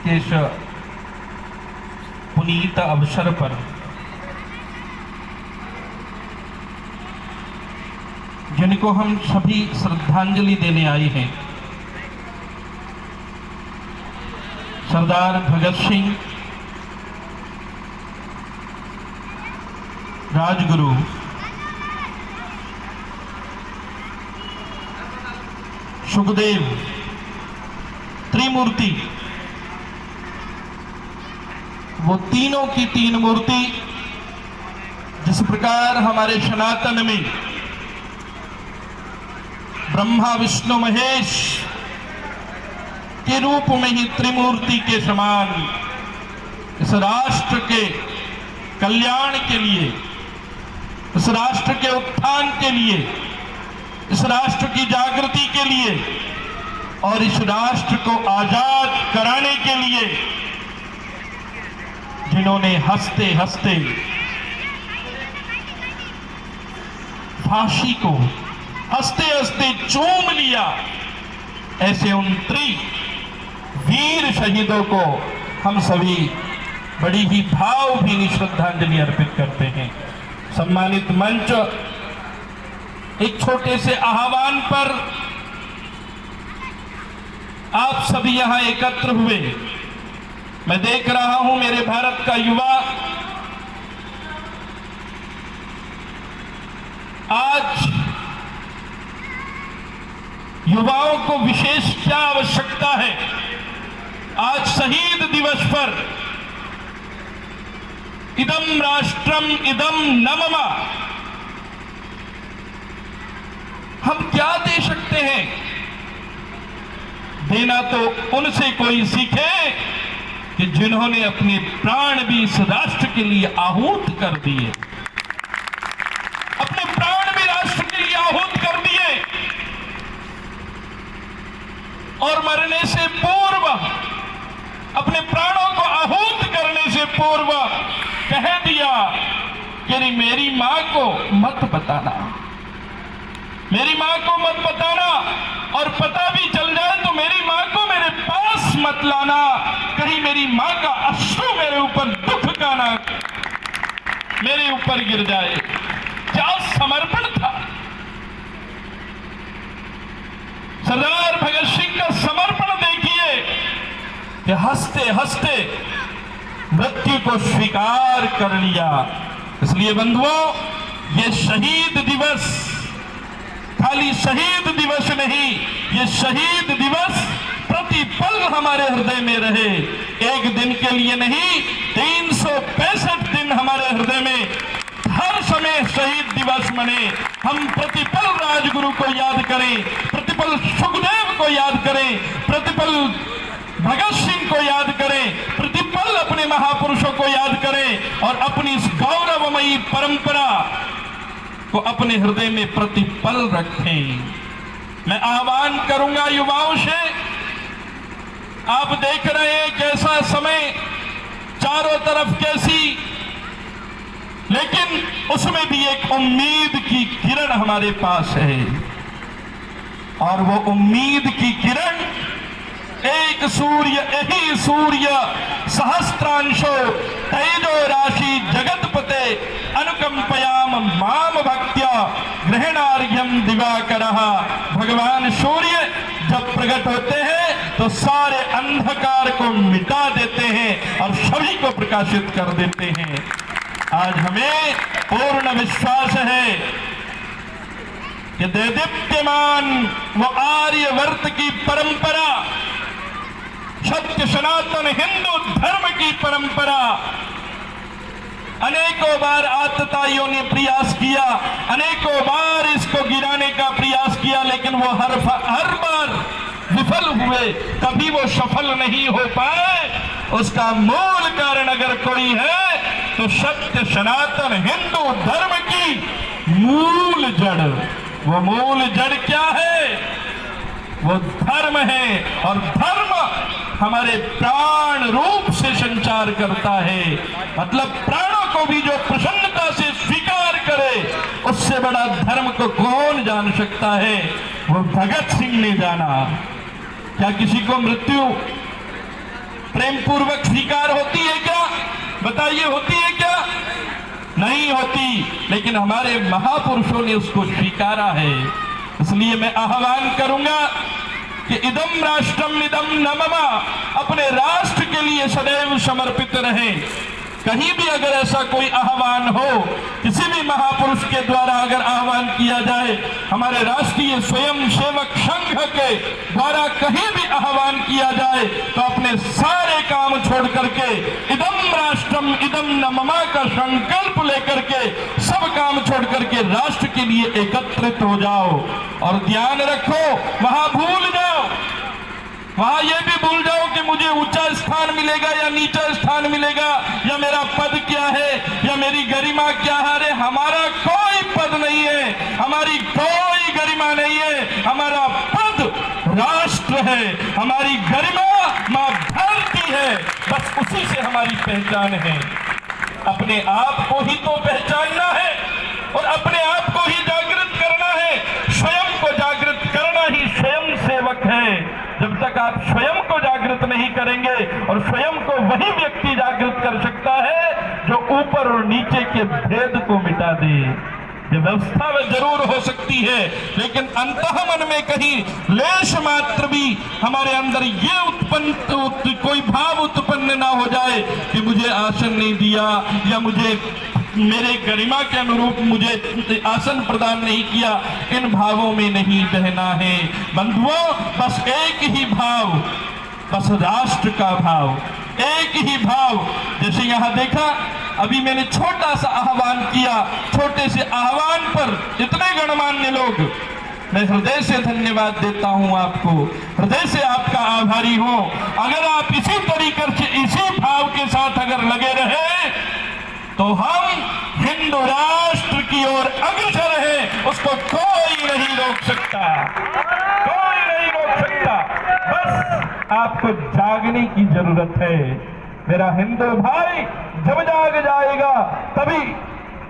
के इस पुनीत अवसर पर जिनको हम सभी श्रद्धांजलि देने आए हैं, सरदार भगत सिंह, राजगुरु, सुखदेव, त्रिमूर्ति, वो तीनों की तीन मूर्ति जिस प्रकार हमारे सनातन में ब्रह्मा विष्णु महेश के रूप में ही त्रिमूर्ति के समान इस राष्ट्र के कल्याण के लिए, इस राष्ट्र के उत्थान के लिए, इस राष्ट्र की जागृति के लिए और इस राष्ट्र को आजाद कराने के लिए जिन्होंने हंसते हंसते फांसी को हंसते हंसते चूम लिया, ऐसे उन वीर शहीदों को हम सभी बड़ी ही भावभीनी श्रद्धांजलि अर्पित करते हैं। सम्मानित मंच, एक छोटे से आह्वान पर आप सभी यहां एकत्र हुए। मैं देख रहा हूं मेरे भारत का युवा आज युवाओं को विशेष क्या आवश्यकता है। आज शहीद दिवस पर इदम राष्ट्रम इदम न मम, हम क्या दे सकते हैं? देना तो उनसे कोई सीखे कि जिन्होंने अपने प्राण भी इस राष्ट्र के लिए आहूत कर दिए, अपने प्राण भी राष्ट्र के लिए आहूत कर दिए और मरने से पूर्व, अपने प्राणों को आहूत करने से पूर्व कह दिया कि मेरी मां को मत बताना, मेरी मां को मत बताना, और पता भी चल जाए तो मेरी मां को मेरे पास मत लाना, कहीं मेरी मां का अश्रु मेरे ऊपर दुख का ना मेरे ऊपर गिर जाए। क्या समर्पण था सरदार भगत सिंह का। समर्पण देखिए कि हंसते हंसते मृत्यु को स्वीकार कर लिया। इसलिए बंधुओं, ये शहीद दिवस खाली शहीद दिवस नहीं, ये शहीद दिवस प्रतिपल हमारे हृदय में रहे। एक दिन के लिए नहीं, 365 दिन हमारे हृदय में हर समय शहीद दिवस मने। हम प्रतिपल राजगुरु को याद करें, प्रतिपल सुखदेव को याद करें, प्रतिपल भगत सिंह को याद करें, प्रतिपल अपने महापुरुषों को याद करें और अपनी इस गौरवमयी परंपरा को अपने हृदय में प्रतिपल रखें। मैं आह्वान करूंगा युवाओं से, आप देख रहे हैं कैसा समय, चारों तरफ कैसी, लेकिन उसमें भी एक उम्मीद की किरण हमारे पास है। और वो उम्मीद की किरण एक सूर्य, यही सूर्य सहस्त्रांशो तेजो राशि जगतपते अनुकंपयाम माम भक्त्या ग्रहणार्घ्यम दिवाकरः। भगवान सूर्य जब प्रकट होते हैं तो सारे अंधकार को मिटा देते हैं और सभी को प्रकाशित कर देते हैं। आज हमें पूर्ण विश्वास है कि देदीप्यमान वो आर्यवर्त की परंपरा, सत्य सनातन हिंदू धर्म की परंपरा, अनेकों बार आतताइयों ने प्रयास किया, अनेकों बार इसको गिराने का प्रयास किया, लेकिन वो हर बार विफल हुए, कभी वो सफल नहीं हो पाए। उसका मूल कारण अगर कोई है तो सत्य सनातन हिंदू धर्म की मूल जड़। वो मूल जड़ क्या है? वो धर्म है, और धर्म हमारे प्राण रूप से संचार करता है। मतलब प्राणों को भी जो प्रसन्नता से स्वीकार करे, उससे बड़ा धर्म को कौन जान सकता है? वो भगत सिंह ने जाना। क्या किसी को मृत्यु प्रेम पूर्वक स्वीकार होती है क्या? बताइए, होती है क्या? नहीं होती, लेकिन हमारे महापुरुषों ने उसको स्वीकारा है। इसलिए मैं आह्वान करूंगा कि इदम राष्ट्रम इदम न मम, अपने राष्ट्र के लिए सदैव समर्पित रहें। कहीं भी अगर ऐसा कोई आह्वान हो, किसी भी महापुरुष के द्वारा अगर आह्वान किया जाए, हमारे राष्ट्रीय स्वयं सेवक संघ के द्वारा कहीं भी आह्वान किया जाए, तो अपने सारे काम छोड़ करके इदम राष्ट्रम इदम न मम का संकल्प लेकर के सब काम छोड़ करके राष्ट्र के लिए एकत्रित हो जाओ। और ध्यान रखो, वहां भूल जाओ, वहां यह भी भूल जाओ कि मुझे ऊंचा स्थान मिलेगा या नीचा स्थान मिलेगा, या मेरा पद क्या है, या मेरी गरिमा क्या है। अरे हमारा कोई पद नहीं है, हमारी कोई गरिमा नहीं है। हमारा पद राष्ट्र है, हमारी गरिमा मां धरती है, बस उसी से हमारी पहचान है। अपने आप को ही तो पहचानना है और अपने आप को ही जागृत करना है। स्वयं को जागृत करना ही स्वयं सेवक है। जब तक आप स्वयं को जागृत नहीं करेंगे, और स्वयं को वही व्यक्ति जागृत कर सकता है जो ऊपर और नीचे के भेद को मिटा दे। ये व्यवस्था में जरूर हो सकती है, लेकिन अंतःमन में कहीं लेश मात्र भी हमारे अंदर ये कोई भाव उत्पन्न ना हो जाए कि मुझे आसन नहीं दिया, या मुझे मेरे गरिमा के अनुरूप मुझे आसन प्रदान नहीं किया। इन भावों में नहीं बहना है बंधुओं। बस एक ही भाव, बस राष्ट्र का भाव, एक ही भाव। जैसे यहां देखा, अभी मैंने छोटा सा आह्वान किया, छोटे से आह्वान पर इतने गणमान्य लोग, मैं हृदय से धन्यवाद देता हूं आपको, हृदय से आपका आभारी हूं। अगर आप इसी तरीके से इसी भाव के साथ अगर लगे रहे, तो हम हिंदू राष्ट्र की ओर अग्रसर हैं, उसको कोई नहीं रोक सकता, कोई नहीं रोक सकता। बस आपको जागने की जरूरत है। मेरा हिंदू भाई जब जाग जाएगा, तभी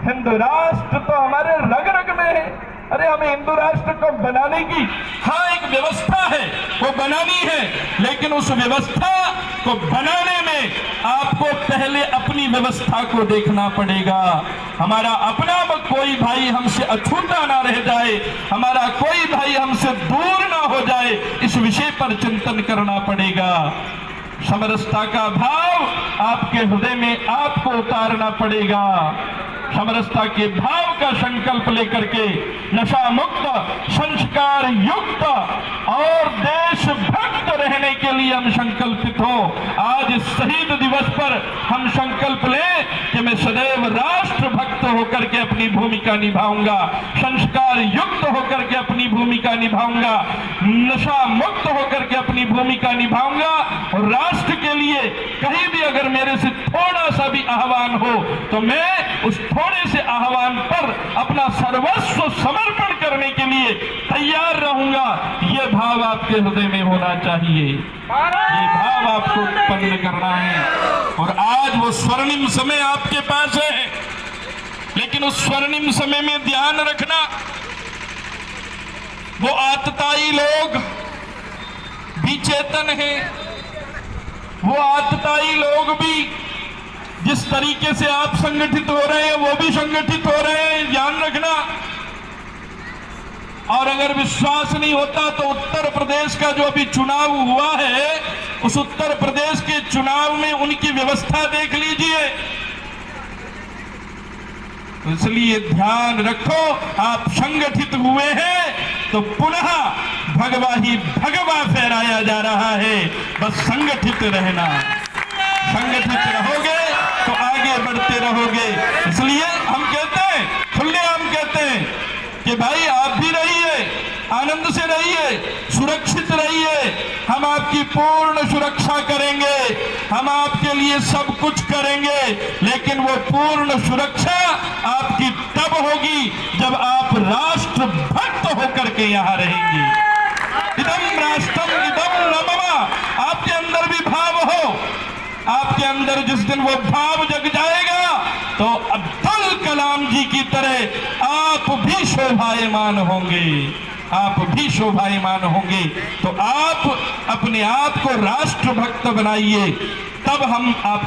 हिंदू राष्ट्र तो हमारे रग रग में है। अरे हमें हिंदू राष्ट्र को बनाने की, हाँ एक व्यवस्था है, वो बनानी है, लेकिन उस व्यवस्था को बनाने में आपको पहले अपनी व्यवस्था को देखना पड़ेगा। हमारा अपना कोई भाई हमसे अछूता ना रह जाए, हमारा कोई भाई हमसे दूर ना हो जाए, इस विषय पर चिंतन करना पड़ेगा। समरसता का भाव आपके हृदय में आपको उतारना पड़ेगा। समरसता के भाव का संकल्प लेकर के नशा मुक्त, संस्कार युक्त और देशभक्त रहने के लिए हम संकल्पित हो। आज इस शहीद दिवस पर हम संकल्प लें कि मैं सदैव राष्ट्र भक्त होकर के अपनी भूमिका निभाऊंगा, संस्कार युक्त होकर के अपनी भूमिका निभाऊंगा, नशा मुक्त होकर के अपनी भूमिका निभाऊंगा। और राष्ट्र के लिए कहीं भी अगर मेरे से थोड़ा सा भी आह्वान हो, तो मैं उस थोड़े से आह्वान पर अपना सर्वस्व समर्पण करने के लिए तैयार रहूंगा। ये भाव आपके हृदय में होना चाहिए, ये भाव आपको उत्पन्न करना है। और आज वो स्वर्णिम समय आपके पास है, लेकिन उस स्वर्णिम समय में ध्यान रखना, वो आतताई लोग भी चेतन हैं, वो आतताई लोग भी जिस तरीके से आप संगठित हो रहे हैं, वो भी संगठित हो रहे हैं, ध्यान रखना। और अगर विश्वास नहीं होता तो उत्तर प्रदेश का जो अभी चुनाव हुआ है, उस उत्तर प्रदेश के चुनाव में उनकी व्यवस्था देख लीजिए। इसलिए ध्यान रखो, आप संगठित हुए हैं तो पुनः भगवा ही भगवा फहराया जा रहा है। बस संगठित रहना, संगठित रहोगे तो आगे बढ़ते रहोगे। इसलिए हम कहते हैं, खुलेआम कहते हैं कि भाई आप भी रहिए, आनंद से रहिए, सुरक्षित रहिए, हम आपकी पूर्ण सुरक्षा करेंगे, हम आपके लिए सब कुछ करेंगे। लेकिन वो पूर्ण सुरक्षा आपकी तब होगी जब आप राष्ट्र भक्त होकर के यहाँ रहेंगे। इदम राष्ट्रम इदम न मम, आपके अंदर भी भाव हो। आपके अंदर जिस दिन वो भाव जग जाएगा, तो अब्दुल कलाम जी की तरह आप भी शोभायमान होंगे। आप भी शोभायमान होंगे। तो आप अपने आप को राष्ट्रभक्त बनाइए, तब हम आप